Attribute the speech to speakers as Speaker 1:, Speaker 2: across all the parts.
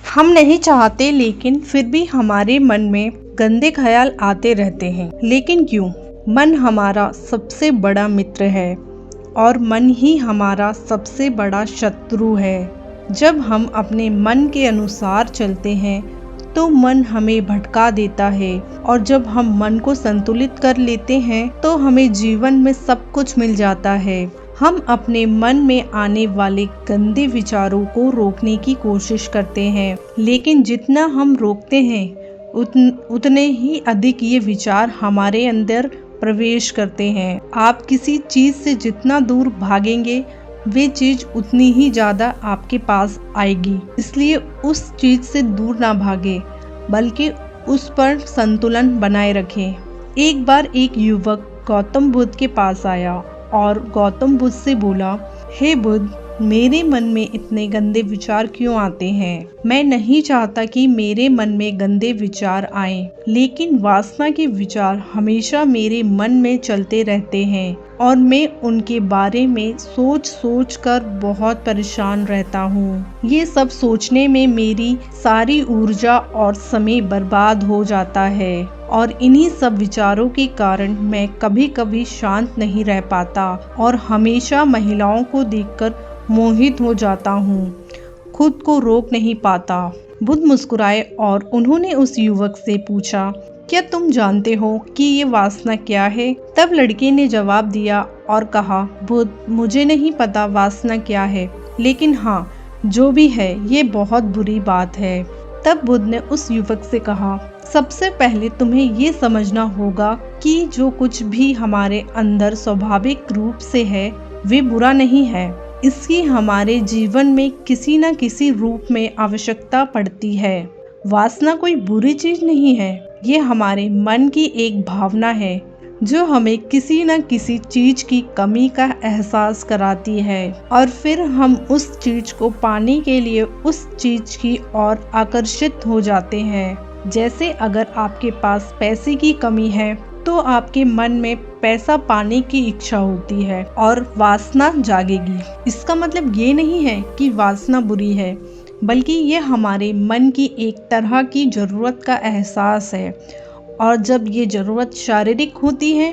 Speaker 1: हम नहीं चाहते लेकिन फिर भी हमारे मन में गंदे ख्याल आते रहते हैं। लेकिन क्यों? मन हमारा सबसे बड़ा मित्र है और मन ही हमारा सबसे बड़ा शत्रु है। जब हम अपने मन के अनुसार चलते हैं तो मन हमें भटका देता है, और जब हम मन को संतुलित कर लेते हैं तो हमें जीवन में सब कुछ मिल जाता है। हम अपने मन में आने वाले गंदे विचारों को रोकने की कोशिश करते हैं, लेकिन जितना हम रोकते हैं उतने ही अधिक ये विचार हमारे अंदर प्रवेश करते हैं। आप किसी चीज़ से जितना दूर भागेंगे वे चीज़ उतनी ही ज़्यादा आपके पास आएगी। इसलिए उस चीज़ से दूर ना भागे, बल्कि उस पर संतुलन बनाए रखें। एक बार एक युवक गौतम बुद्ध के पास आया और गौतम बुद्ध से बोला, हे बुद्ध, मेरे मन में इतने गंदे विचार क्यों आते हैं? मैं नहीं चाहता कि मेरे मन में गंदे विचार आएं, लेकिन वासना के विचार हमेशा मेरे मन में चलते रहते हैं और मैं उनके बारे में सोच कर बहुत परेशान रहता हूँ। ये सब सोचने में मेरी सारी ऊर्जा और समय बर्बाद हो जाता है, और इन्हीं सब विचारों के कारण मैं कभी कभी शांत नहीं रह पाता और हमेशा महिलाओं को देखकर मोहित हो जाता हूँ, खुद को रोक नहीं पाता। बुद्ध मुस्कुराए और उन्होंने उस युवक से पूछा, क्या तुम जानते हो कि ये वासना क्या है? तब लड़के ने जवाब दिया और कहा, बुद्ध, मुझे नहीं पता वासना क्या है, लेकिन हाँ, जो भी है ये बहुत बुरी बात है। तब बुद्ध ने उस युवक से कहा, सबसे पहले तुम्हें ये समझना होगा कि जो कुछ भी हमारे अंदर स्वाभाविक रूप से है वे बुरा नहीं है। इसकी हमारे जीवन में किसी न किसी रूप में आवश्यकता पड़ती है। वासना कोई बुरी चीज नहीं है, ये हमारे मन की एक भावना है जो हमें किसी न किसी चीज की कमी का एहसास कराती है, और फिर हम उस चीज को पाने के लिए उस चीज की ओर आकर्षित हो जाते हैं। जैसे अगर आपके पास पैसे की कमी है तो आपके मन में पैसा पाने की इच्छा होती है और वासना जागेगी। इसका मतलब ये नहीं है कि वासना बुरी है, बल्कि ये हमारे मन की एक तरह की ज़रूरत का एहसास है, और जब ये ज़रूरत शारीरिक होती है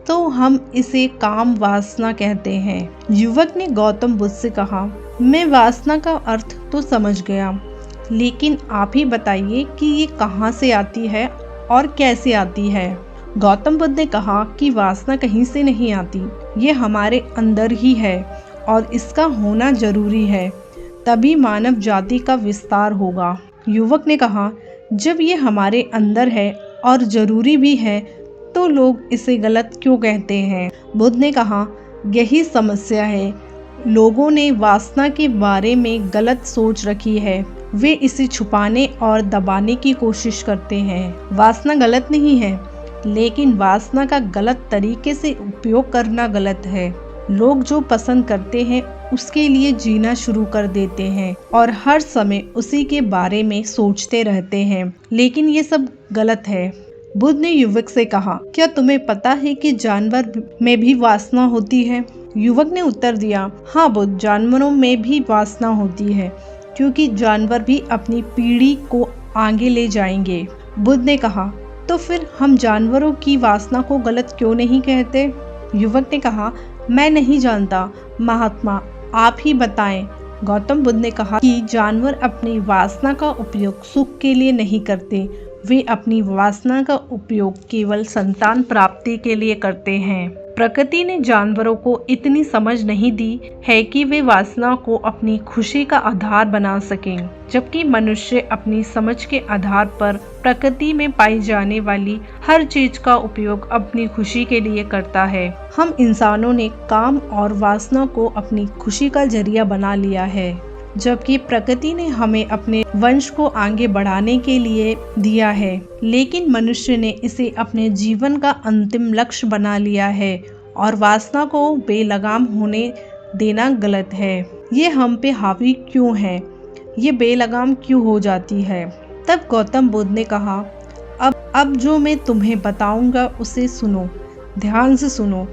Speaker 1: तो हम इसे काम वासना कहते हैं। युवक ने गौतम बुद्ध से कहा, मैं वासना का अर्थ तो समझ गया, लेकिन आप ही बताइए कि ये कहाँ से आती है और कैसे आती है? गौतम बुद्ध ने कहा कि वासना कहीं से नहीं आती, ये हमारे अंदर ही है और इसका होना जरूरी है, तभी मानव जाति का विस्तार होगा। युवक ने कहा, जब ये हमारे अंदर है और जरूरी भी है तो लोग इसे गलत क्यों कहते हैं? बुद्ध ने कहा, यही समस्या है, लोगों ने वासना के बारे में गलत सोच रखी है। वे इसे छुपाने और दबाने की कोशिश करते हैं। वासना गलत नहीं है, लेकिन वासना का गलत तरीके से उपयोग करना गलत है। लोग जो पसंद करते हैं उसके लिए जीना शुरू कर देते हैं और हर समय उसी के बारे में सोचते रहते हैं, लेकिन ये सब गलत है। बुद्ध ने युवक से कहा, क्या तुम्हें पता है कि जानवर में भी वासना होती है? युवक ने उत्तर दिया, हाँ बुद्ध, जानवरों में भी वासना होती है, क्योंकि जानवर भी अपनी पीढ़ी को आगे ले जाएंगे। बुद्ध ने कहा, तो फिर हम जानवरों की वासना को गलत क्यों नहीं कहते? युवक ने कहा, मैं नहीं जानता महात्मा, आप ही बताएं। गौतम बुद्ध ने कहा कि जानवर अपनी वासना का उपयोग सुख के लिए नहीं करते, वे अपनी वासना का उपयोग केवल संतान प्राप्ति के लिए करते हैं। प्रकृति ने जानवरों को इतनी समझ नहीं दी है कि वे वासना को अपनी खुशी का आधार बना सकें, जबकि मनुष्य अपनी समझ के आधार पर प्रकृति में पाई जाने वाली हर चीज का उपयोग अपनी खुशी के लिए करता है। हम इंसानों ने काम और वासना को अपनी खुशी का जरिया बना लिया है, जबकि प्रकृति ने हमें अपने वंश को आगे बढ़ाने के लिए दिया है, लेकिन मनुष्य ने इसे अपने जीवन का अंतिम लक्ष्य बना लिया है और वासना को बेलगाम होने देना गलत है। ये हम पे हावी क्यों है? ये बेलगाम क्यों हो जाती है? तब गौतम बुद्ध ने कहा, अब जो मैं तुम्हें बताऊंगा उसे सुनो, ध्यान से सुनो।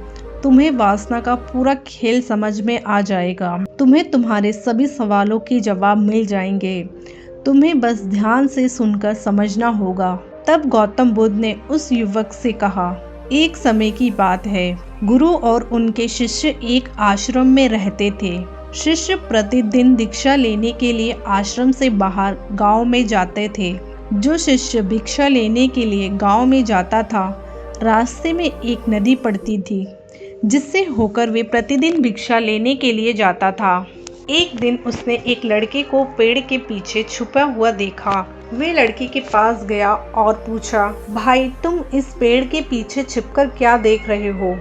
Speaker 1: तुम्हें वासना का पूरा खेल समझ में आ जाएगा। तुम्हें तुम्हारे सभी सवालों के जवाब मिल जाएंगे। तुम्हें बस ध्यान से सुनकर समझना होगा। तब गौतम बुद्ध ने उस युवक से कहा, एक समय की बात है, गुरु और उनके शिष्य एक आश्रम में रहते थे। शिष्य प्रतिदिन दीक्षा लेने के लिए आश्रम से बाहर गांव में जाते थे। जो शिष्य भिक्षा लेने के लिए गांव में जाता था, रास्ते में एक नदी पड़ती थी जिससे होकर वे प्रतिदिन भिक्षा लेने के लिए जाता था। एक दिन उसने एक लड़के को पेड़ के पीछे छुपा हुआ देखा। वे लड़के के पास गया और पूछा, भाई तुम इस पेड़ के पीछे छिपकर क्या देख रहे हो?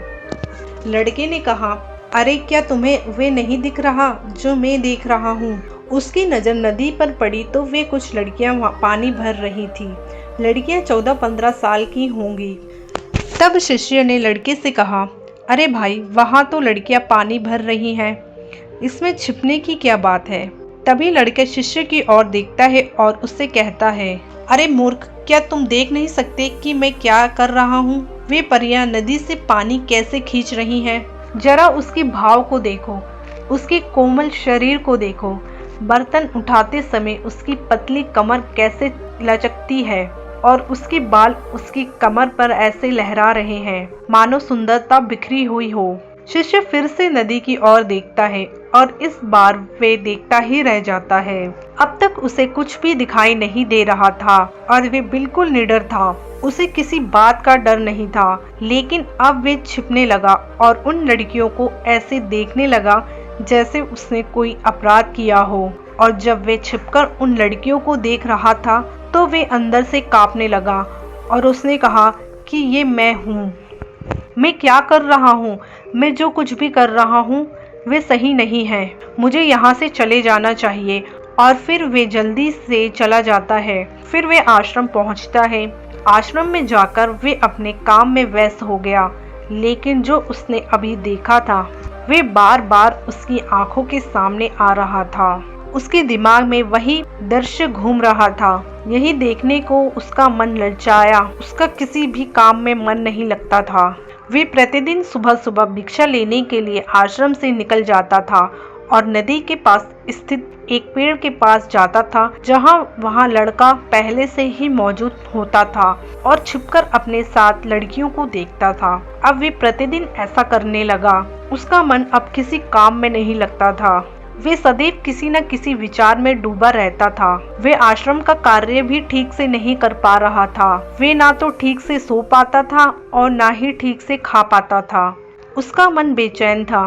Speaker 1: लड़के ने कहा, अरे क्या तुम्हें वे नहीं दिख रहा जो मैं देख रहा हूँ? उसकी नज़र नदी पर पड़ी तो वे कुछ लड़कियाँ पानी भर रही थी। लड़कियाँ 14-15 साल की होंगी। तब शिष्य ने लड़के से कहा, अरे भाई वहाँ तो लड़कियाँ पानी भर रही हैं, इसमें छिपने की क्या बात है? तभी लड़का शिष्य की ओर देखता है और उससे कहता है, अरे मूर्ख, क्या तुम देख नहीं सकते कि मैं क्या कर रहा हूँ? वे परियां नदी से पानी कैसे खींच रही हैं? जरा उसके भाव को देखो, उसके कोमल शरीर को देखो। बर्तन उठाते समय उसकी पतली कमर कैसे लचकती है और उसके बाल उसकी कमर पर ऐसे लहरा रहे हैं मानो सुंदरता बिखरी हुई हो। शिष्य फिर से नदी की ओर देखता है और इस बार वे देखता ही रह जाता है। अब तक उसे कुछ भी दिखाई नहीं दे रहा था और वे बिल्कुल निडर था। उसे किसी बात का डर नहीं था, लेकिन अब वे छिपने लगा और उन लड़कियों को ऐसे देखने लगा जैसे उसने कोई अपराध किया हो। और जब वे छिपकर उन लड़कियों को देख रहा था तो वे अंदर से कांपने लगा और उसने कहा कि ये मैं हूँ, मैं क्या कर रहा हूँ? मैं जो कुछ भी कर रहा हूँ वे सही नहीं है, मुझे यहाँ से चले जाना चाहिए। और फिर वे जल्दी से चला जाता है। फिर वे आश्रम पहुँचता है। आश्रम में जाकर वे अपने काम में व्यस्त हो गया, लेकिन जो उसने अभी देखा था वे बार बार उसकी आंखों के सामने आ रहा था। उसके दिमाग में वही दृश्य घूम रहा था। यही देखने को उसका मन ललचाया। उसका किसी भी काम में मन नहीं लगता था। वे प्रतिदिन सुबह सुबह भिक्षा लेने के लिए आश्रम से निकल जाता था और नदी के पास स्थित एक पेड़ के पास जाता था, जहां वहां लड़का पहले से ही मौजूद होता था और छिपकर अपने साथ लड़कियों को देखता था। अब वे प्रतिदिन ऐसा करने लगा। उसका मन अब किसी काम में नहीं लगता था। वे सदैव किसी न किसी विचार में डूबा रहता था। वे आश्रम का कार्य भी ठीक से नहीं कर पा रहा था। वे ना तो ठीक से सो पाता था और ना ही ठीक से खा पाता था। उसका मन बेचैन था।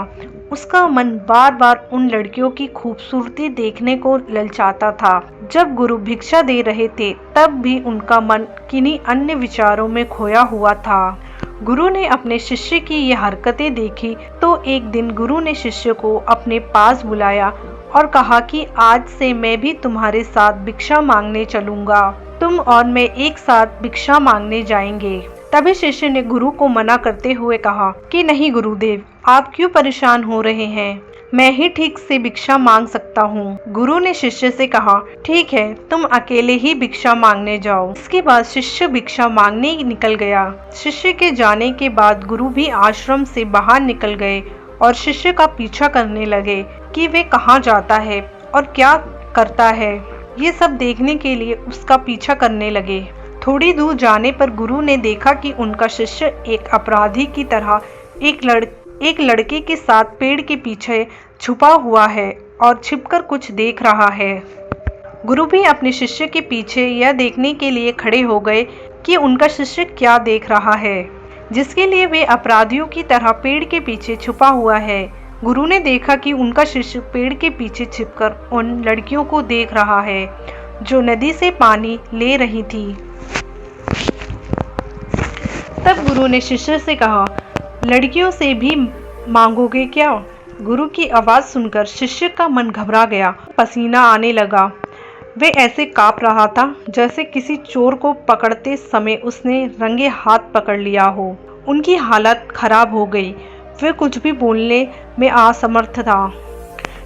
Speaker 1: उसका मन बार बार उन लड़कियों की खूबसूरती देखने को ललचाता था। जब गुरु भिक्षा दे रहे थे तब भी उनका मन किन्हीं अन्य विचारों में खोया हुआ था। गुरु ने अपने शिष्य की ये हरकतें देखी तो एक दिन गुरु ने शिष्य को अपने पास बुलाया और कहा कि आज से मैं भी तुम्हारे साथ भिक्षा मांगने चलूंगा। तुम और मैं एक साथ भिक्षा मांगने जाएंगे। तभी शिष्य ने गुरु को मना करते हुए कहा कि नहीं गुरुदेव, आप क्यों परेशान हो रहे हैं? मैं ही ठीक से भिक्षा मांग सकता हूँ। गुरु ने शिष्य से कहा, ठीक है, तुम अकेले ही भिक्षा मांगने जाओ। इसके बाद शिष्य भिक्षा मांगने निकल गया। शिष्य के जाने के बाद गुरु भी आश्रम से बाहर निकल गए और शिष्य का पीछा करने लगे कि वे कहाँ जाता है और क्या करता है। ये सब देखने के लिए उसका पीछा करने लगे। थोड़ी दूर जाने पर गुरु ने देखा कि उनका शिष्य एक अपराधी की तरह एक लड़के के साथ पेड़ के पीछे छुपा हुआ है और छिपकर कुछ देख रहा है। गुरु भी अपने शिष्य के पीछे यह देखने के लिए खड़े हो गए कि उनका शिष्य क्या देख रहा है, जिसके लिए वे अपराधियों की तरह पेड़ के पीछे छुपा हुआ है। गुरु ने देखा कि उनका शिष्य पेड़ के पीछे छिपकर उन लड़कियों को देख रहा है जो नदी से पानी ले रही थी। तब गुरु ने शिष्य से कहा, लड़कियों से भी मांगोगे क्या? गुरु की आवाज़ सुनकर शिष्य का मन घबरा गया। पसीना आने लगा। वे ऐसे काँप रहा था जैसे किसी चोर को पकड़ते समय उसने रंगे हाथ पकड़ लिया हो। उनकी हालत खराब हो गई। वे कुछ भी बोलने में असमर्थ था।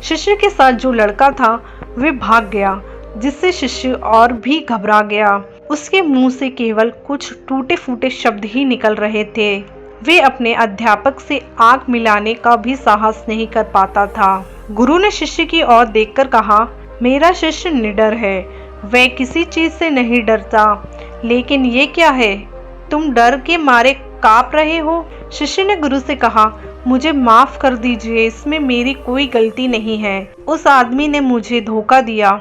Speaker 1: शिष्य के साथ जो लड़का था वे भाग गया, जिससे शिष्य और भी घबरा गया। उसके मुंह से केवल कुछ टूटे फूटे शब्द ही निकल रहे थे। वे अपने अध्यापक से आंख मिलाने का भी साहस नहीं कर पाता था। गुरु ने शिष्य की ओर देखकर कहा, मेरा शिष्य निडर है, वह किसी चीज से नहीं डरता। लेकिन ये क्या है, तुम डर के मारे कांप रहे हो? शिष्य ने गुरु से कहा, मुझे माफ कर दीजिए, इसमें मेरी कोई गलती नहीं है। उस आदमी ने मुझे धोखा दिया,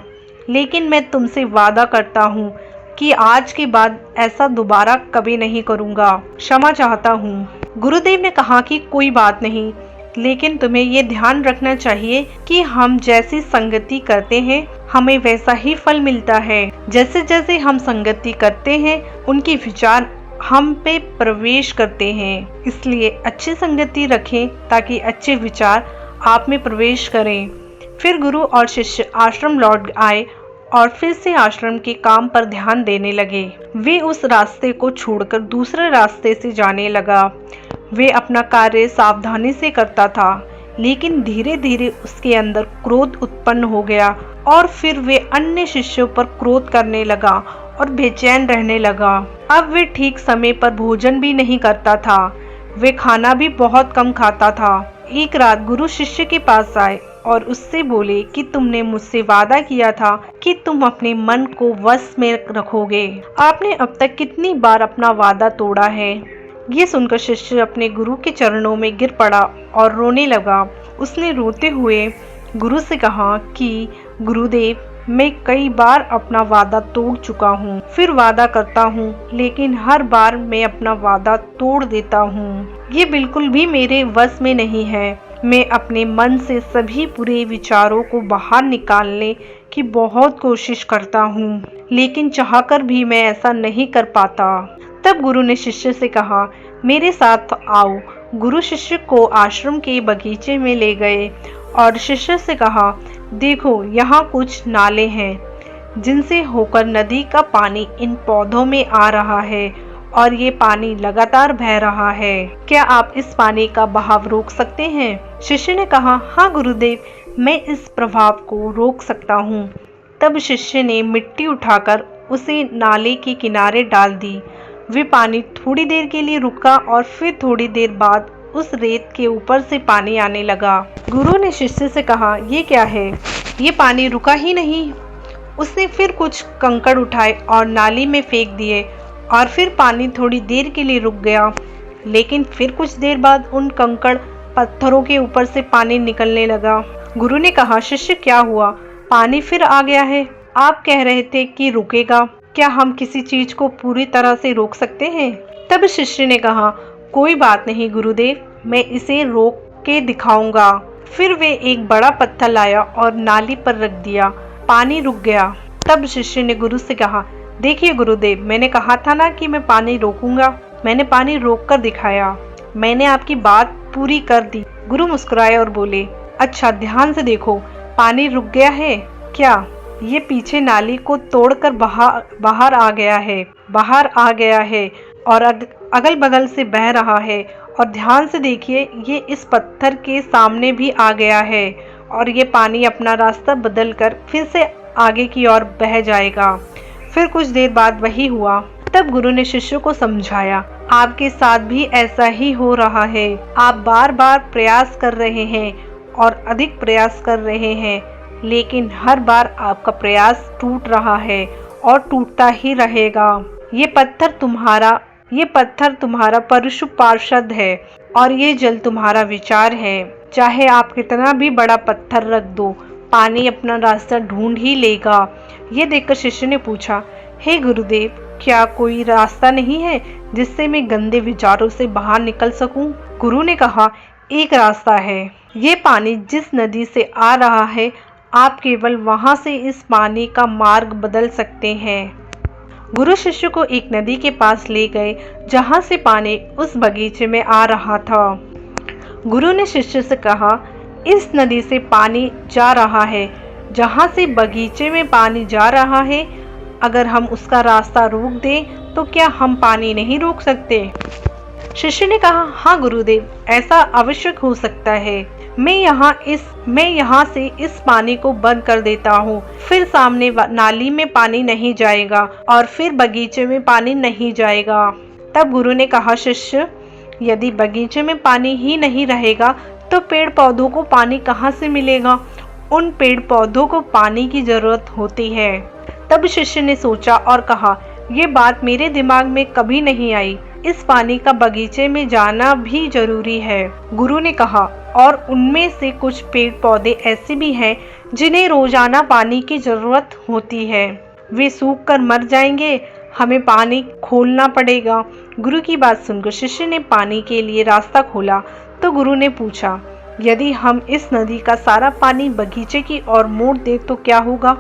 Speaker 1: लेकिन मैं तुमसे वादा करता हूँ कि आज के बाद ऐसा दोबारा कभी नहीं करूँगा। क्षमा चाहता हूँ। गुरुदेव ने कहा कि कोई बात नहीं, लेकिन तुम्हें ये ध्यान रखना चाहिए कि हम जैसी संगति करते हैं हमें वैसा ही फल मिलता है। जैसे जैसे हम संगति करते हैं उनके विचार हम पे प्रवेश करते हैं। इसलिए अच्छी संगति रखें ताकि अच्छे विचार आप में प्रवेश करें। फिर गुरु और शिष्य आश्रम लौट आए और फिर से आश्रम के काम पर ध्यान देने लगे। वे उस रास्ते को छोड़कर दूसरे रास्ते से जाने लगा। वे अपना कार्य सावधानी से करता था, लेकिन धीरे धीरे उसके अंदर क्रोध उत्पन्न हो गया और फिर वे अन्य शिष्यों पर क्रोध करने लगा और बेचैन रहने लगा। अब वे ठीक समय पर भोजन भी नहीं करता था। वे खाना भी बहुत कम खाता था। एक रात गुरु शिष्य के पास आए और उससे बोले कि तुमने मुझसे वादा किया था कि तुम अपने मन को वश में रखोगे। आपने अब तक कितनी बार अपना वादा तोड़ा है? ये सुनकर शिष्य अपने गुरु के चरणों में गिर पड़ा और रोने लगा। उसने रोते हुए गुरु से कहा कि गुरुदेव, मैं कई बार अपना वादा तोड़ चुका हूँ, फिर वादा करता हूँ, लेकिन हर बार मैं अपना वादा तोड़ देता हूँ। ये बिल्कुल भी मेरे वश में नहीं है। मैं अपने मन से सभी बुरे विचारों को बाहर निकालने की बहुत कोशिश करता हूँ, लेकिन चाहकर भी मैं ऐसा नहीं कर पाता। तब गुरु ने शिष्य से कहा, मेरे साथ आओ। गुरु शिष्य को आश्रम के बगीचे में ले गए और शिष्य से कहा, देखो यहाँ कुछ नाले हैं जिनसे होकर नदी का पानी इन पौधों में आ रहा है और ये पानी लगातार बह रहा है। क्या आप इस पानी का बहाव रोक सकते हैं? शिष्य ने कहा, हाँ गुरुदेव, मैं इस प्रभाव को रोक सकता हूँ। तब शिष्य ने मिट्टी उठाकर उसे नाले के किनारे डाल दी। वे पानी थोड़ी देर के लिए रुका और फिर थोड़ी देर बाद उस रेत के ऊपर से पानी आने लगा। गुरु ने शिष्य से कहा, ये क्या है? ये पानी रुका ही नहीं। उसने फिर कुछ कंकड़ उठाए और नाली में फेंक दिए और फिर पानी थोड़ी देर के लिए रुक गया, लेकिन फिर कुछ देर बाद उन कंकड़ पत्थरों के ऊपर से पानी निकलने लगा। गुरु ने कहा, शिष्य क्या हुआ? पानी फिर आ गया है। आप कह रहे थे कि रुकेगा। क्या हम किसी चीज को पूरी तरह से रोक सकते हैं? तब शिष्य ने कहा, कोई बात नहीं गुरुदेव, मैं इसे रोक के दिखाऊंगा। फिर वे एक बड़ा पत्थर लाया और नाली पर रख दिया। पानी रुक गया। तब शिष्य ने गुरु से कहा, देखिए गुरुदेव, मैंने कहा था ना कि मैं पानी रोकूंगा। मैंने पानी रोक कर दिखाया। मैंने आपकी बात पूरी कर दी। गुरु मुस्कुराए और बोले, अच्छा ध्यान से देखो, पानी रुक गया है क्या? ये पीछे नाली को तोड़कर बाहर आ गया है और अगल बगल से बह रहा है। और ध्यान से देखिए, ये इस पत्थर के सामने भी आ गया है और ये पानी अपना रास्ता बदलकर फिर से आगे की ओर बह जाएगा। फिर कुछ देर बाद वही हुआ। तब गुरु ने शिष्य को समझाया, आपके साथ भी ऐसा ही हो रहा है। आप बार बार प्रयास कर रहे हैं और अधिक प्रयास कर रहे हैं, लेकिन हर बार आपका प्रयास टूट रहा है और टूटता ही रहेगा। ये पत्थर तुम्हारा परशु पार्षद है और ये जल तुम्हारा विचार है। चाहे आप कितना भी बड़ा पत्थर रख दो, पानी अपना रास्ता ढूंढ ही लेगा। ये देखकर शिष्य ने पूछा, हे गुरुदेव, क्या कोई रास्ता नहीं है जिससे मैं गंदे विचारों से बाहर निकल सकूं? गुरु ने कहा, एक रास्ता है। ये पानी जिस नदी से आ रहा है, आप केवल वहां से इस पानी का मार्ग बदल सकते हैं। गुरु शिष्य को एक नदी के पास ले गए जहां से पानी उस बगीचे में आ रहा था। गुरु ने शिष्य से कहा, इस नदी से पानी जा रहा है जहां से बगीचे में पानी जा रहा है। अगर हम उसका रास्ता रोक दें तो क्या हम पानी नहीं रोक सकते? शिष्य ने कहा, हाँ गुरुदेव, ऐसा आवश्यक हो सकता है। मैं यहाँ से इस पानी को बंद कर देता हूँ, फिर सामने नाली में पानी नहीं जाएगा और फिर बगीचे में पानी नहीं जाएगा। तब गुरु ने कहा, शिष्य, यदि बगीचे में पानी ही नहीं रहेगा तो पेड़ पौधों को पानी कहाँ से मिलेगा? उन पेड़ पौधों को पानी की जरूरत होती है। तब शिष्य ने सोचा और कहा, ये बात मेरे दिमाग में कभी नहीं आई। इस पानी का बगीचे में जाना भी जरूरी है। गुरु ने कहा, और उनमें से कुछ पेड़ पौधे ऐसे भी हैं जिन्हें रोजाना पानी की जरूरत होती है। वे सूख कर मर जाएंगे, हमें पानी खोलना पड़ेगा। गुरु की बात सुनकर शिष्य ने पानी के लिए रास्ता खोला तो गुरु ने पूछा, यदि हम इस नदी का सारा पानी बगीचे की ओर मोड़ दें तो क्या होगा?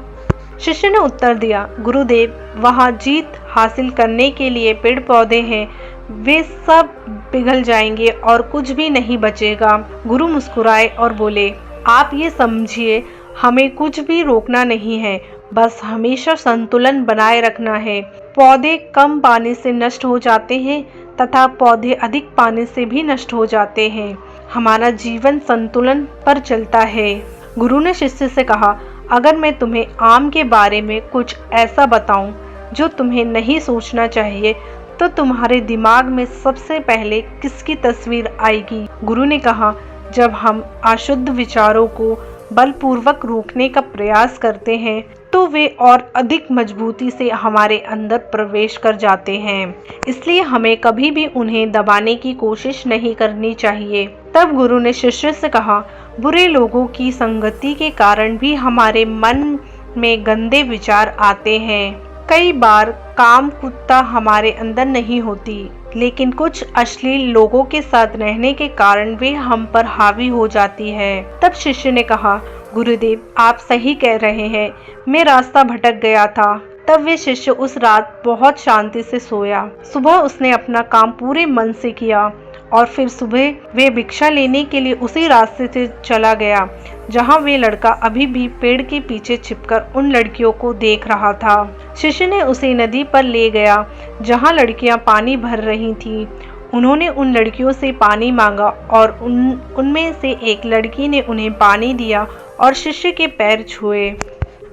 Speaker 1: शिष्य ने उत्तर दिया, गुरुदेव, वहाँ जीत हासिल करने के लिए पेड़ पौधे हैं, वे सब पिघल जाएंगे और कुछ भी नहीं बचेगा। गुरु मुस्कुराए और बोले, आप ये समझिए, हमें कुछ भी रोकना नहीं है, बस हमेशा संतुलन बनाए रखना है। पौधे कम पानी से नष्ट हो जाते हैं तथा पौधे अधिक पानी से भी नष्ट हो जाते हैं। हमारा जीवन संतुलन पर चलता है। गुरु ने शिष्य से कहा, अगर मैं तुम्हें आम के बारे में कुछ ऐसा बताऊं जो तुम्हें नहीं सोचना चाहिए तो तुम्हारे दिमाग में सबसे पहले किसकी तस्वीर आएगी? गुरु ने कहा, जब हम अशुद्ध विचारों को बलपूर्वक रोकने का प्रयास करते हैं तो वे और अधिक मजबूती से हमारे अंदर प्रवेश कर जाते हैं। इसलिए हमें कभी भी उन्हें दबाने की कोशिश नहीं करनी चाहिए। तब गुरु ने शिष्य से कहा, बुरे लोगों की संगति के कारण भी हमारे मन में गंदे विचार आते हैं। कई बार काम कुत्ता हमारे अंदर नहीं होती, लेकिन कुछ अश्लील लोगों के साथ रहने के कारण वे हम पर हावी हो जाती है। तब शिष्य ने कहा, गुरुदेव, आप सही कह रहे हैं, मैं रास्ता भटक गया था। तब वे शिष्य उस रात बहुत शांति से सोया। सुबह उसने अपना काम पूरे मन से किया और फिर सुबह वे भिक्षा लेने के लिए उसी रास्ते से चला गया जहां वे लड़का अभी भी पेड़ के पीछे छिपकर उन लड़कियों को देख रहा था। शिष्य ने उसे नदी पर ले गया जहां लड़कियां पानी भर रही थीं। उन्होंने उन लड़कियों से पानी मांगा और उनमें से एक लड़की ने उन्हें पानी दिया और शिष्य के पैर छुए।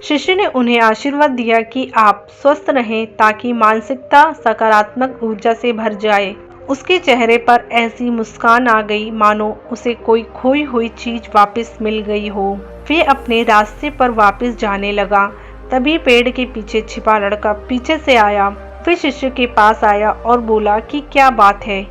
Speaker 1: शिष्य ने उन्हें आशीर्वाद दिया कि आप स्वस्थ रहें ताकि मानसिकता सकारात्मक ऊर्जा से भर जाए। उसके चेहरे पर ऐसी मुस्कान आ गई मानो उसे कोई खोई हुई चीज वापस मिल गई हो। वे अपने रास्ते पर वापस जाने लगा। तभी पेड़ के पीछे छिपा लड़का पीछे से आया। वे शिष्य के पास आया और बोला कि क्या बात है,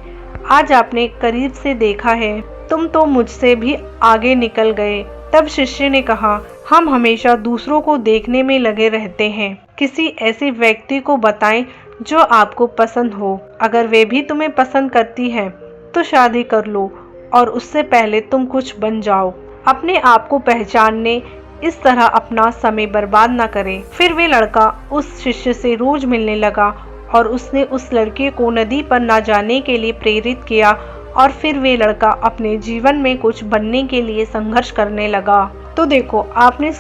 Speaker 1: आज आपने करीब से देखा है, तुम तो मुझसे भी आगे निकल गए। तब शिष्य ने कहा, हम हमेशा दूसरों को देखने में लगे रहते हैं। किसी ऐसे व्यक्ति को बताएं जो आपको पसंद हो। अगर वे भी तुम्हें पसंद करती है तो शादी कर लो और उससे पहले तुम कुछ बन जाओ। अपने आप को पहचानने इस तरह अपना समय बर्बाद न करें। फिर वे लड़का उस शिष्य से रोज मिलने लगा और उसने उस लड़के को नदी पर न जाने के लिए प्रेरित किया और फिर वे लड़का अपने जीवन में कुछ बनने के लिए संघर्ष करने लगा। तो देखो अपने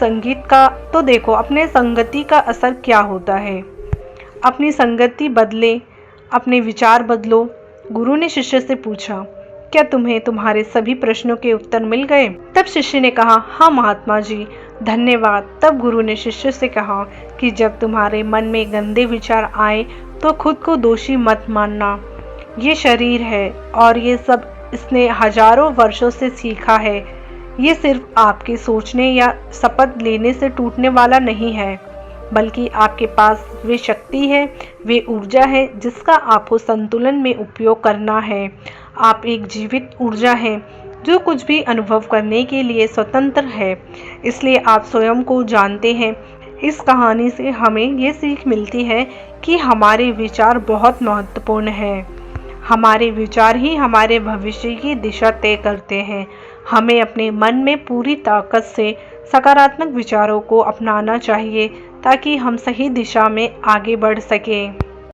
Speaker 1: संगति का असर क्या होता है। अपनी संगति बदले, अपने विचार बदलो। गुरु ने शिष्य से पूछा, क्या तुम्हें तुम्हारे सभी प्रश्नों के उत्तर मिल गए? तब शिष्य ने कहा, हाँ महात्मा जी, धन्यवाद। तब गुरु ने शिष्य से कहा कि जब तुम्हारे मन में गंदे विचार आए तो खुद को दोषी मत मानना। ये शरीर है और ये सब इसने हजारों वर्षों से सीखा है। ये सिर्फ आपके सोचने या शपथ लेने से टूटने वाला नहीं है, बल्कि आपके पास वे शक्ति है, वे ऊर्जा है जिसका आपको संतुलन में उपयोग करना है। आप एक जीवित ऊर्जा है जो कुछ भी अनुभव करने के लिए स्वतंत्र है, इसलिए आप स्वयं को जानते हैं। इस कहानी से हमें ये सीख मिलती है कि हमारे विचार बहुत महत्वपूर्ण हैं। हमारे विचार ही हमारे भविष्य की दिशा तय करते हैं। हमें अपने मन में पूरी ताकत से सकारात्मक विचारों को अपनाना चाहिए ताकि हम सही दिशा में आगे बढ़ सकें।